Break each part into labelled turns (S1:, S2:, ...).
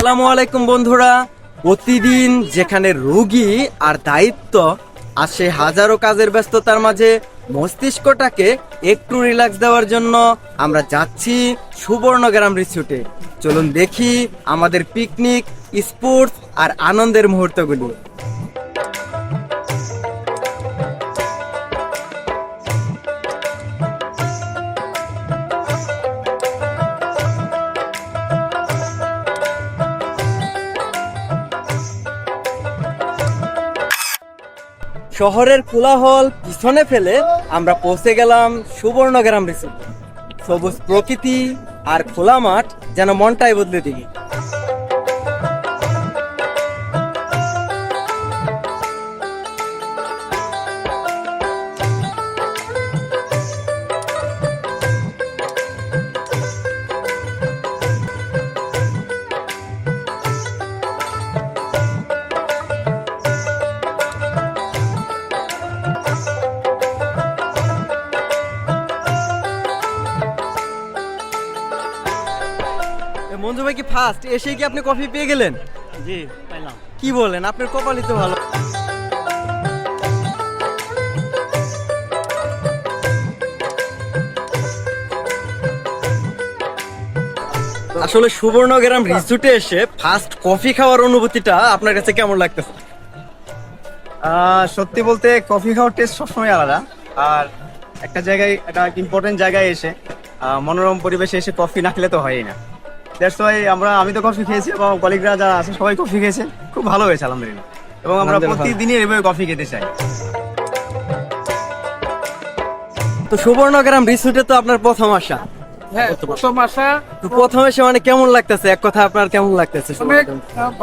S1: আসসালামু আলাইকুম বন্ধুরা। প্রতিদিন যেখানে রোগী আর দায়িত্ব আসে হাজারো কাজের ব্যস্ততার মাঝে মস্তিষ্কটাকে একটু রিল্যাক্স দেওয়ার জন্য আমরা যাচ্ছি সুবর্ণগ্রাম রিসোর্টে। চলুন দেখি আমাদের পিকনিক, স্পোর্টস আর আনন্দের মুহূর্তগুলি। শহরের কোলাহল পিছনে ফেলে আমরা পৌঁছে গেলাম সুবর্ণগ্রাম রিসোর্ট। সবুজ প্রকৃতি আর খোলা মাঠ যেন মনটাই বদলে দিই। মঞ্জু ভাই কি ফার্স্ট এসেই কি আপনি কফি পেয়ে গেলেন?
S2: জি পাইলাম।
S1: কি বলেন, আপনার কপালই তো ভালো। আসলে সুবর্ণগ্রাম রিসোর্টে এসে ফার্স্ট কফি খাওয়ার অনুভূতিটা আপনার কাছে কেমন লাগতেছে?
S3: সত্যি বলতে কফি খাওয়ার টেস্ট সবসময় আলাদা। আর একটা জায়গায়, একটা ইম্পর্টেন্ট জায়গায় এসে মনোরম পরিবেশে এসে কফি না খেলে তো হয়ই না। দ্যাটস ওয়াই আমি তো কফি খেয়েছি এবং কলিগরা যারা আছে সবাই কফি খেয়েছে, খুব ভালো হয়েছে আলহামদুলিল্লাহ। এবং আমরা প্রতিদিনই এভাবে কফি খেতে চাই।
S1: তো সুবর্ণগ্রাম রিসোর্টে তো আপনার প্রথম আসা।
S4: হ্যাঁ, প্রথম আসা।
S1: তো প্রথম এসে মানে কেমন লাগতেছে, এক কথা আপনার কেমন লাগতেছে?
S4: অনেক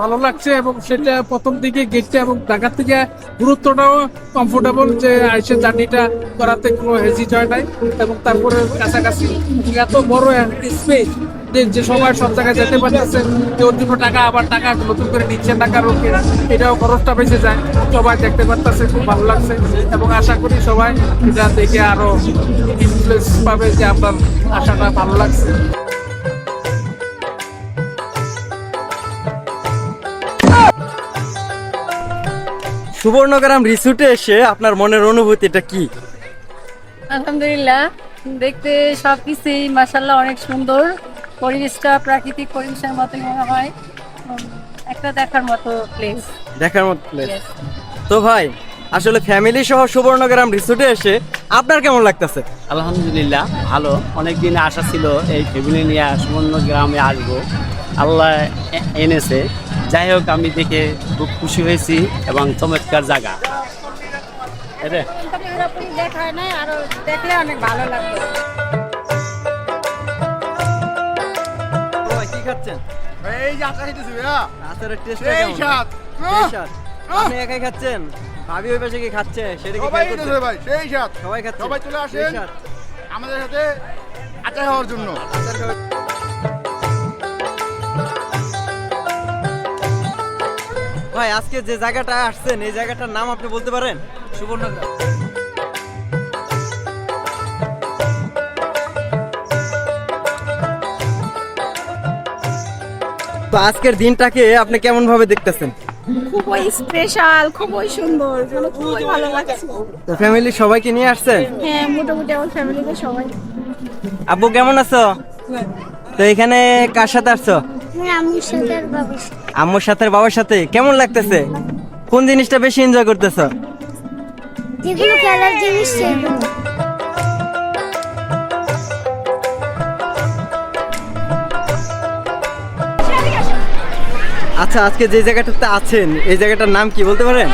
S4: ভালো লাগছে এবং সেটা প্রথম দিকে গেটটা এবং ঢাকা থেকে দূরত্বটাও কমফোর্টেবল, যে আইসে জার্নিটা করাতে কোনো হেজিট হয় নাই। এবং তারপরে কাছাকাছি এত বড় স্পেস যে সবাই সব জায়গায় যেতে পারতেছে, যে ওর জন্য টাকা আবার টাকা নতুন করে নিচ্ছে, টাকা রোকে, এটাও খরচটা বেঁচে যায়। সবাই দেখতে পারতেছে, খুব ভালো লাগছে এবং আশা করি সবাই এটা দেখে আরো ইনফ্লুয়েন্স পাবে যে আপনার আশাটা ভালো লাগছে।
S1: সুবর্ণগ্রাম রিসোর্টে এসে আপনার মনের অনুভূতিটা কি?
S5: আলহামদুলিল্লাহ, দেখতে সবকিছুই মাশাআল্লাহ অনেক সুন্দর। পরিবেশটা প্রাকৃতিক পরিবেশের মতোই মনে হয়, একটা দেখার মতো প্লেস।
S1: দেখার মতো প্লেস। তো ভাই, আসলে ফ্যামিলি সহ সুবর্ণগ্রাম রিসোর্টে এসে আপনার কেমন লাগতেছে?
S2: আলহামদুলিল্লাহ ভালো। অনেকদিন আশা ছিল এই ফ্যামিলি নিয়ে সুবর্ণগ্রামে আসবো, আল্লাহ এনেছে। যাই হোক, আমি দেখে খুব খুশি হয়েছি এবং চমৎকার জায়গা।
S5: দেখা হয় না, আরো দেখলে অনেক ভালো লাগবে।
S1: কি খাচ্ছেন?
S3: এই যে আচার খেতেছি ভাইয়া।
S1: আচারের টেস্ট
S3: সেই
S1: কেমন?
S3: স্বাদ।
S1: সেই স্বাদ। আপনি একাই খাচ্ছেন? ভাবি ওই পাশে কি খাচ্ছে সেটা কি
S3: সবাই
S1: খেয়াল করছেন?
S3: খেতেছে ভাই, সেই স্বাদ।
S1: সবাই খাচ্ছে।
S3: সবাই চলে আসেন
S1: সেই স্বাদ।
S3: আমাদের সাথে আচার খাওয়ার জন্য।
S1: আচার খাওয়া। ভাই, আজকে যে জায়গাটা আসছেন এই জায়গাটার নাম আপনি বলতে পারেন? সুবর্ণগ্রাম। তো আজকের দিনটাকে আপনি কেমন ভাবে দেখতেছেন?
S5: খুবই স্পেশাল, খুবই সুন্দর, মানে খুবই ভালো লাগছে।
S1: তো ফ্যামিলি সবাইকে নিয়ে আসছেন?
S5: হ্যাঁ, মোটামুটি আমার ফ্যামিলিতে সবাই।
S1: আব্বু কেমন আছো? তো এখানে কার সাথে আসছো?
S5: হ্যাঁ, আম্মুর সাথে আর বাবার সাথে।
S1: আম্মুর সাথে আর বাবার সাথে। কেমন লাগতেছে? কোন জিনিসটা বেশি এনজয় করতেছো?
S5: যেগুলো খেলার জিনিস সেগুলো।
S1: আচ্ছা, আজকে যে জায়গাটাতে আছেন এই জায়গাটার নাম কি বলতে পারেন?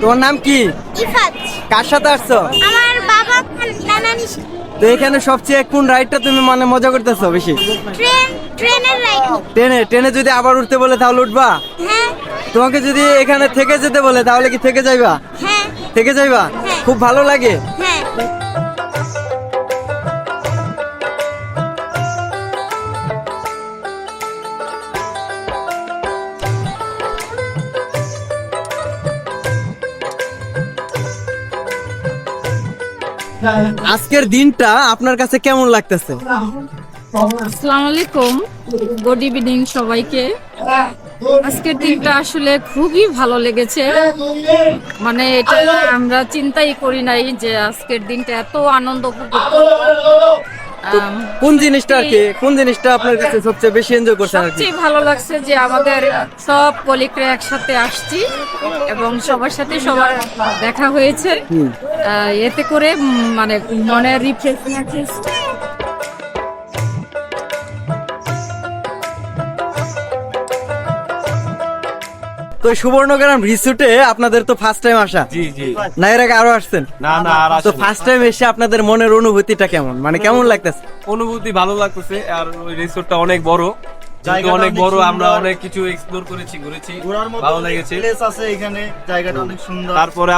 S1: তোমার নাম কি?
S6: ইফাত।
S1: কার সাথে আসছো?
S6: আমার বাবা নানানি
S1: তো এখানে সবচেয়ে কোন রাইডটা তুমি মানে মজা করতেছো বেশি?
S6: ট্রেনের রাইড।
S1: ট্রেনে যদি আবার উঠতে বলে তাহলে উঠবা?
S6: হ্যাঁ
S1: তোমাকে যদি এখানে থেকে যেতে বলে তাহলে কি থেকে যাইবা?
S6: হ্যাঁ
S1: থেকে যাইবা?
S6: হ্যাঁ।
S1: খুব ভালো লাগে?
S6: হ্যাঁ।
S1: আজকের দিনটা আপনার কাছে কেমন লাগতেছে?
S7: আসসালামু আলাইকুম, গুড ইভিনিং সবাইকে। আজকের দিনটা আসলে খুবই ভালো লেগেছে। মানে এটা আমরা চিন্তাই করি নাই যে আজকের দিনটা এত আনন্দ উপভোগ করব।
S1: কোন জিনিসটা আপনার কাছে সবচেয়ে বেশি এনজয় করছেন আর কি?
S7: সবচেয়ে ভালো লাগছে যে আমাদের সব কলিগরা একসাথে আসছি এবং সবার সাথে সবার দেখা হয়েছে। এতে করে মানে মনে রিফ্রেশমেন্ট।
S1: তো সুবর্ণগ্রাম রিসোর্টে আপনাদের তো ফার্স্ট টাইম আসা?
S2: জি জি।
S1: না এর আগে আরো আসছেন?
S2: না না, আর
S1: তো ফার্স্ট টাইম এসে আপনাদের মনের অনুভূতিটা কেমন, মানে কেমন লাগতেছে?
S8: অনুভূতি ভালো লাগতেছে। আর ওই রিসোর্টটা অনেক বড়,
S3: জায়গাটা
S8: অনেক বড়।
S3: অনেক
S8: আমরা
S3: সুন্দর।
S8: অনেক কিছু এক্সপ্লোর করেছি, ঘুরেছি,
S3: ঘোরার মতো
S8: ভালো লেগেছে।
S3: প্লেস আছে এখানে, জায়গাটা অনেক সুন্দর।
S8: তারপরে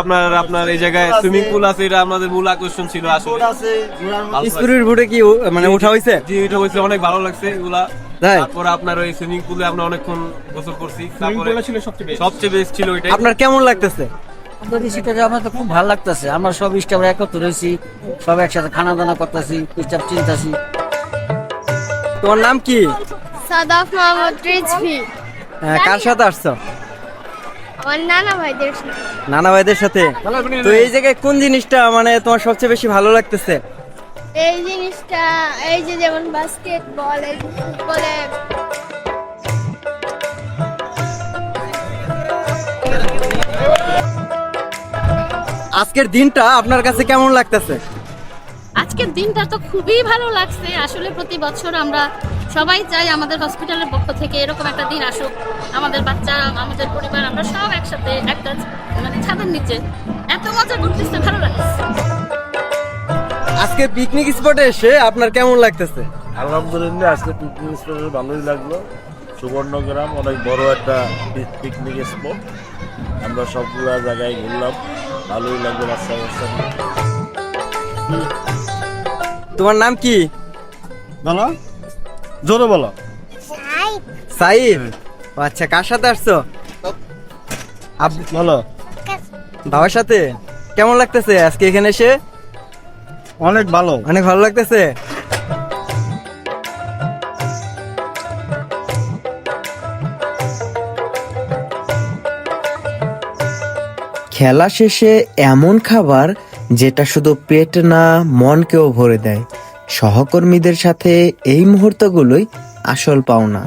S8: আপনার এই জায়গায়
S3: আছে।
S8: সুইমিং পুল আছে, এটা আমাদের মূল আকর্ষণ ছিল আসলে।
S3: বোট আছে ঘোরার মতো।
S8: ভালো
S1: স্পিরিট বোটে কি মানে ওঠা হয়েছে?
S8: জি, এটা হয়েছে, অনেক ভালো লাগছে এগুলা।
S1: তাই?
S8: তারপরে আপনার ওই সুইমিং পুলে আমরা অনেকক্ষণ গোসল করছি। তারপরে সবচেয়ে বেস্ট ছিল এটাই।
S1: আপনার কেমন লাগতেছে?
S9: আমার তো খুব ভালো লাগতেছে। আমরা সব স্টাফরা একত্র হয়েছি, সব একসাথে খানা দানা করতেছি, স্টাফ চিন্তাছি।
S1: তোমার নাম কি?
S6: সাদাফ মাহমুদ রিজভি।
S1: কার সাথে আসছো?
S6: আমার নানা ভাইদের সাথে।
S1: নানা ভাইদের সাথে। তো এই জায়গায় কোন জিনিসটা মানে তোমার সবচেয়ে বেশি ভালো লাগতেছে?
S6: এই জিনিসটা, এই যে যেমন বাস্কেটবল, এই ফুটবলে
S1: আজকের দিনটা আপনার কাছে কেমন লাগতেছে?
S10: আজকের দিনটা তো খুবই ভালো লাগছে। আসলে প্রতি বছর আমরা সবাই চাই আমাদের হসপিটালের পক্ষ থেকে এরকম একটা দিন আসুক। আমাদের বাচ্চা, আমাদের পরিবার, আমরা সব একসাথে একটা মানে ছাদের নিচে এত মজা করতেছে, ভালো লাগছে।
S1: আজকে পিকনিক স্পটে এসে আপনার কেমন লাগতেছে?
S11: আলহামদুলিল্লাহ, আজকে পিকনিক স্পটে ভালোই লাগলো। সুবর্ণগ্রাম অনেক বড় একটা পিকনিক স্পট। আমরা সবগুলা জায়গায় ঘুরলাম, ভালোই লাগলো বাচ্চা বাচ্চা নিয়ে।
S1: তোমার নাম কি?
S3: বলো, জোরে বলো।
S1: সাইদ। ও আচ্ছা, কার সাথে আসছো?
S3: বলো।
S1: বাবার সাথে। কেমন লাগতেছে আজকে এখানে এসে?
S3: অনেক ভালো।
S1: অনেক ভালো লাগতেছে। খেলা শেষে এমন খাবার যেটা শুধু পেট না মনকেও ভরে দেয়, সহকর্মীদের সাথে এই মুহূর্তগুলোই আসল পাওনা।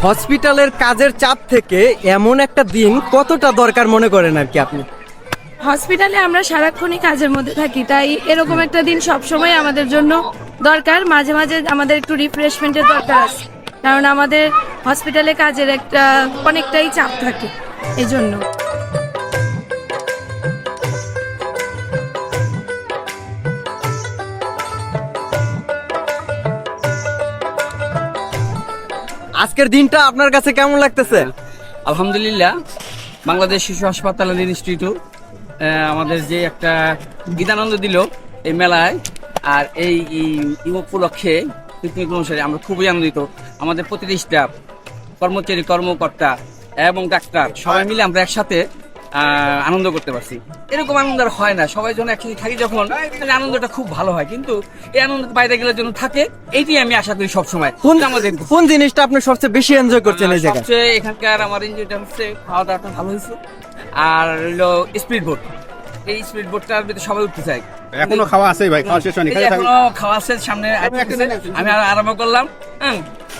S1: হসপিটালের কাজের চাপ থেকে এমন একটা দিন কতটা দরকার মনে করেন আর কি আপনি?
S7: হসপিটালে আমরা সারাক্ষণই কাজের মধ্যে থাকি, তাই এরকম একটা দিন সবসময় আমাদের জন্য দরকার। মাঝে মাঝে আমাদের একটু রিফ্রেশমেন্টের দরকার আছে, কারণ আমাদের হসপিটালে কাজের একটা অনেকটাই চাপ থাকে, এই জন্য।
S1: আজকের দিনটা আপনার কাছে কেমন লাগতেছে?
S9: আলহামদুলিল্লাহ, বাংলাদেশ শিশু হাসপাতাল ইনস্টিটিউট আমাদের যে একটা গীতানন্দ দিল এই মেলায়, আর এই উপলক্ষে পিকনিক অনুসারে আমরা খুবই আনন্দিত। আমাদের প্রতিটি স্টাফ, কর্মচারী, কর্মকর্তা এবং ডাক্তার সবাই মিলে আমরা একসাথে আনন্দ করতে পারছি। এরকম আনন্দ আর হয় না, সবাই যখন একসাথে থাকি যখন, তাহলে আনন্দটা খুব ভালো হয়। কিন্তু এই আনন্দ বাইরে গেলে যেন থাকে, এইটাই আমি আশা করি সবসময়।
S1: কোন জিনিসটা আপনি সবচেয়ে বেশি এনজয় করছেন এই জায়গায়?
S9: সবচেয়ে এখানকার আমার এনজয়টা হচ্ছে খাওয়া দাওয়াটা ভালো হয়েছে, আর হলো স্পিড বোট। এই স্পিড বোটটার ভিতরে সবাই উঠতে চাই।
S3: এখনো খাওয়া আছে ভাই, খাওয়া শেষ হয়নি।
S9: এখনো খাওয়া শেষ, সামনে আমি আরম্ভ করলাম।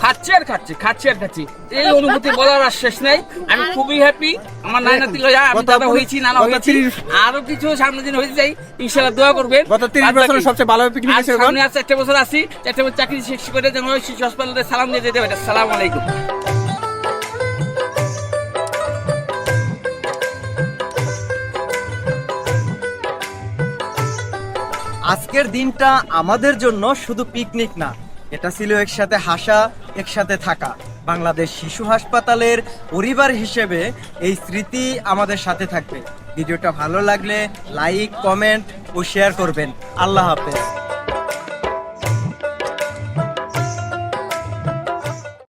S9: খাচ্ছি আর খাচ্ছি এই অনুভূতি বলার আর শেষ নাই। আমি খুবই হ্যাপি আমার নাতি লয়া আমি দাদা হয়েছি, নানা হয়েছি, আরো কিছু সামনে দিন হয়ে যাই, ইনশাআল্লাহ দোয়া করবেন।
S3: গত 30 বছরের সবচেয়ে ভালো পিকনিক হয়েছে
S9: সামনে আর 4 বছর আছি, 4 বছর চাকরি শেষ করে যেন শিশু হাসপাতালে সালাম দিয়ে যেতে পারি। আসসালামু আলাইকুম।
S1: আজকের দিনটা আমাদের জন্য শুধু পিকনিক না, এটা ছিল একসাথে হাসা, একসাথে থাকা। বাংলাদেশ শিশু হাসপাতালের পরিবার হিসেবে এই স্মৃতি আমাদের সাথে থাকবে। ভিডিওটা ভালো লাগলে লাইক, কমেন্ট ও শেয়ার করবেন। আল্লাহ হাফেজ।